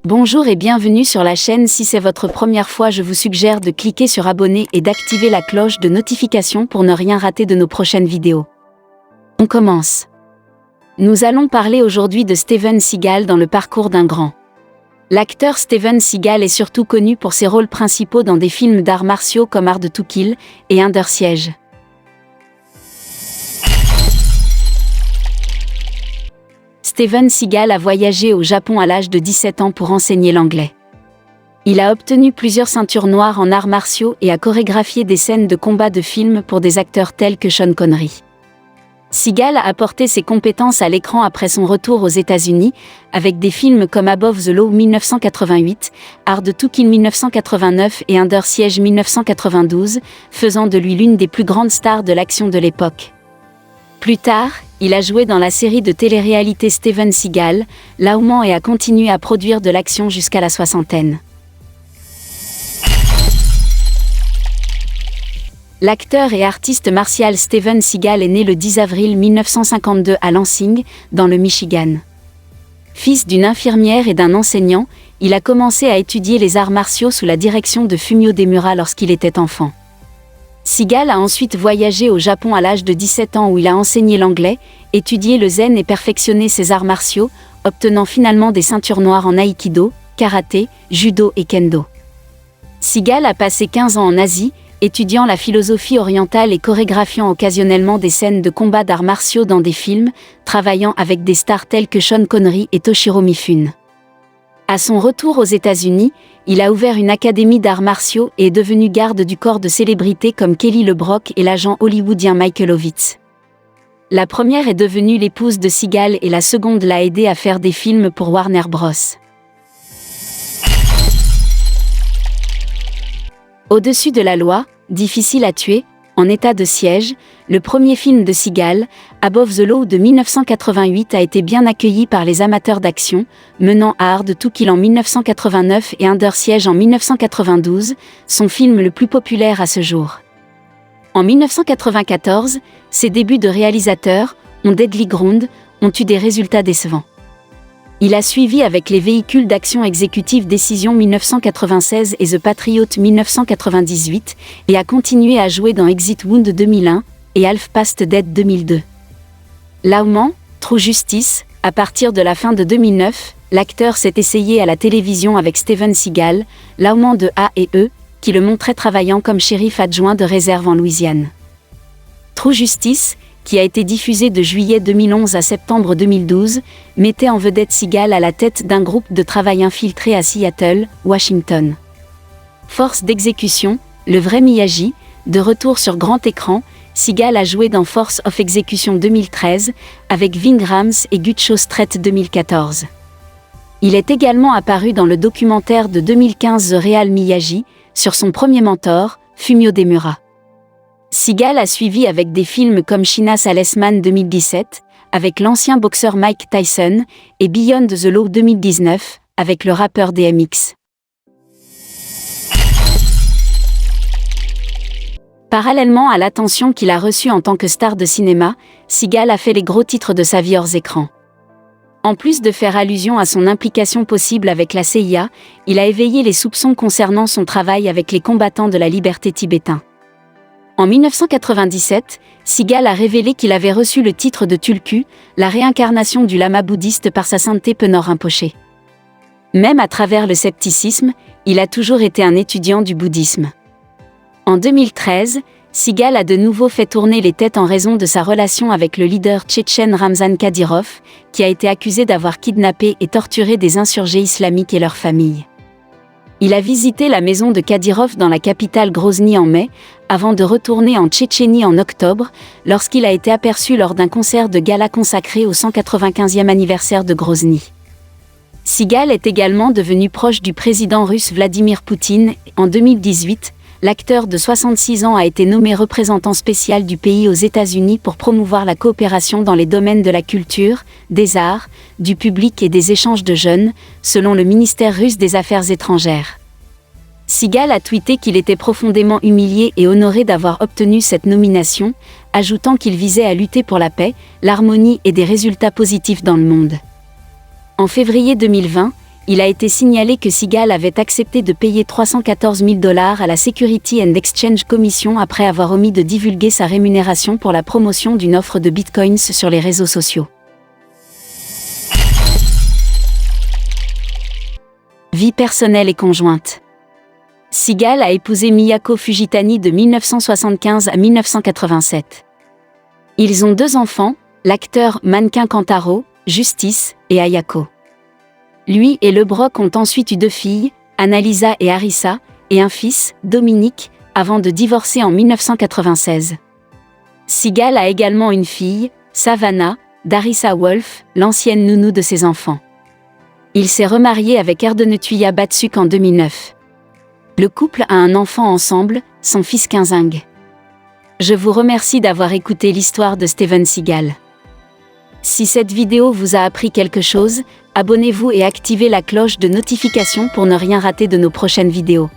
Bonjour et bienvenue sur la chaîne. Si c'est votre première fois, je vous suggère de cliquer sur abonner et d'activer la cloche de notification pour ne rien rater de nos prochaines vidéos. On commence. Nous allons parler aujourd'hui de Steven Seagal dans le parcours d'un grand. L'acteur Steven Seagal est surtout connu pour ses rôles principaux dans des films d'arts martiaux comme Hard to Kill et Under Siege. Steven Seagal a voyagé au Japon à l'âge de 17 ans pour enseigner l'anglais. Il a obtenu plusieurs ceintures noires en arts martiaux et a chorégraphié des scènes de combat de films pour des acteurs tels que Sean Connery. Seagal a apporté ses compétences à l'écran après son retour aux États-Unis, avec des films comme Above the Law 1988, Hard to Kill 1989 et Under Siege 1992, faisant de lui l'une des plus grandes stars de l'action de l'époque. Plus tard, il a joué dans la série de télé-réalité Steven Seagal, Lauman et a continué à produire de l'action jusqu'à la soixantaine. L'acteur et artiste martial Steven Seagal est né le 10 avril 1952 à Lansing, dans le Michigan. Fils d'une infirmière et d'un enseignant, il a commencé à étudier les arts martiaux sous la direction de Fumio Demura lorsqu'il était enfant. Seagal a ensuite voyagé au Japon à l'âge de 17 ans où il a enseigné l'anglais, étudié le zen et perfectionné ses arts martiaux, obtenant finalement des ceintures noires en aïkido, karaté, judo et kendo. Seagal a passé 15 ans en Asie, étudiant la philosophie orientale et chorégraphiant occasionnellement des scènes de combat d'arts martiaux dans des films, travaillant avec des stars tels que Sean Connery et Toshiro Mifune. À son retour aux États-Unis, il a ouvert une académie d'arts martiaux et est devenu garde du corps de célébrités comme Kelly LeBrock et l'agent hollywoodien Michael Ovitz. La première est devenue l'épouse de Seagal et la seconde l'a aidé à faire des films pour Warner Bros. Au-dessus de la loi, difficile à tuer, en état de siège, le premier film de Seagal, Above the Law de 1988 a été bien accueilli par les amateurs d'action, menant à Hard to Kill en 1989 et Under Siege en 1992, son film le plus populaire à ce jour. En 1994, ses débuts de réalisateur, On Deadly Ground, ont eu des résultats décevants. Il a suivi avec les véhicules d'action exécutive Décision 1996 et The Patriot 1998, et a continué à jouer dans Exit Wound 2001 et Half Past Dead 2002. Lauman, True Justice, à partir de la fin de 2009, l'acteur s'est essayé à la télévision avec Steven Seagal, Lauman de A et E, qui le montrait travaillant comme shérif adjoint de réserve en Louisiane. True Justice, qui a été diffusé de juillet 2011 à septembre 2012, mettait en vedette Seagal à la tête d'un groupe de travail infiltré à Seattle, Washington. Force d'exécution, le vrai Miyagi, de retour sur grand écran, Seagal a joué dans Force of Execution 2013, avec Ving Rhames et Gutcho Strait 2014. Il est également apparu dans le documentaire de 2015 The Real Miyagi, sur son premier mentor, Fumio Demura. Seagal a suivi avec des films comme China Salesman 2017, avec l'ancien boxeur Mike Tyson, et Beyond the Law 2019, avec le rappeur DMX. Parallèlement à l'attention qu'il a reçue en tant que star de cinéma, Seagal a fait les gros titres de sa vie hors écran. En plus de faire allusion à son implication possible avec la CIA, il a éveillé les soupçons concernant son travail avec les combattants de la liberté tibétains. En 1997, Seagal a révélé qu'il avait reçu le titre de Tulku, la réincarnation du lama bouddhiste par sa sainteté Penor Rinpoché. Même à travers le scepticisme, il a toujours été un étudiant du bouddhisme. En 2013, Seagal a de nouveau fait tourner les têtes en raison de sa relation avec le leader tchétchène Ramzan Kadyrov, qui a été accusé d'avoir kidnappé et torturé des insurgés islamiques et leurs familles. Il a visité la maison de Kadyrov dans la capitale Grozny en mai, avant de retourner en Tchétchénie en octobre, lorsqu'il a été aperçu lors d'un concert de gala consacré au 195e anniversaire de Grozny. Seagal est également devenu proche du président russe Vladimir Poutine. En 2018, l'acteur de 66 ans a été nommé représentant spécial du pays aux États-Unis pour promouvoir la coopération dans les domaines de la culture, des arts, du public et des échanges de jeunes, selon le ministère russe des Affaires étrangères. Seagal a tweeté qu'il était profondément humilié et honoré d'avoir obtenu cette nomination, ajoutant qu'il visait à lutter pour la paix, l'harmonie et des résultats positifs dans le monde. En février 2020, il a été signalé que Seagal avait accepté de payer $314 000 à la Security and Exchange Commission après avoir omis de divulguer sa rémunération pour la promotion d'une offre de bitcoins sur les réseaux sociaux. Vie personnelle et conjointe. Seagal a épousé Miyako Fujitani de 1975 à 1987. Ils ont 2 enfants, l'acteur mannequin Kantaro, Justice, et Ayako. Lui et LeBrock ont ensuite eu 2 filles, Annalisa et Arissa, et un fils, Dominique, avant de divorcer en 1996. Seagal a également une fille, Savannah, d'Arissa Wolf, l'ancienne nounou de ses enfants. Il s'est remarié avec Erdenetuya Batsuk en 2009. Le couple a un enfant ensemble, son fils Kinzing. Je vous remercie d'avoir écouté l'histoire de Steven Seagal. Si cette vidéo vous a appris quelque chose, abonnez-vous et activez la cloche de notification pour ne rien rater de nos prochaines vidéos.